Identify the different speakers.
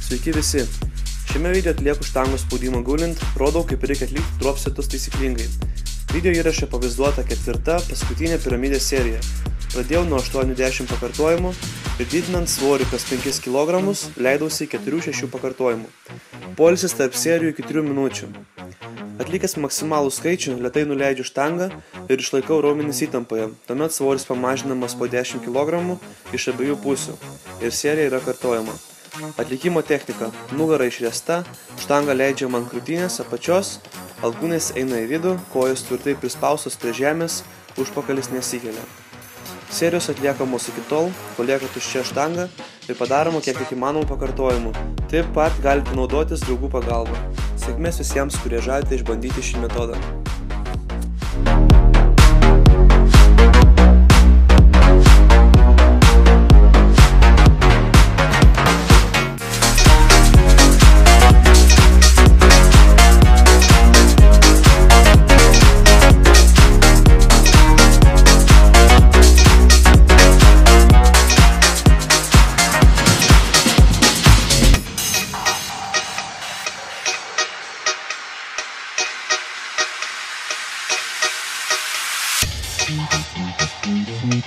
Speaker 1: Sveiki visi! Šiame video atlieku štangos spaudimą gulint, rodau, kaip reikia atlikti drop setus taisyklingai. Video įraše pavaizduota ketvirta, paskutinė piramidės serija. Pradėjau nuo 8-10 pakartojimų ir didinant svorį kas 5 kg, leidausi 4-6 pakartojimų. Poilsis tarp serijų iki 3 minučių. Atlikęs maksimalų skaičių, lėtai nuleidžiu štangą ir išlaikau raumenis įtampoje. Tuomet svoris pamažinamas po 10 kg iš abiejų pusių ir serija yra kartojama. Atlikimo technika. Nugara išriesta, štanga leidžiama ant krūtinės apačios, alkūnės eina į vidų, kojos tvirtai prispaustos prie žemės, užpakalis nesikelia. Serijos atliekamos iki tol, kol lieka tuščia štanga ir padaroma kiek įmanomų pakartojimų. Taip pat galite naudotis draugų pagalba. Sėkmės visiems, kurie žadate išbandyti šį metodą.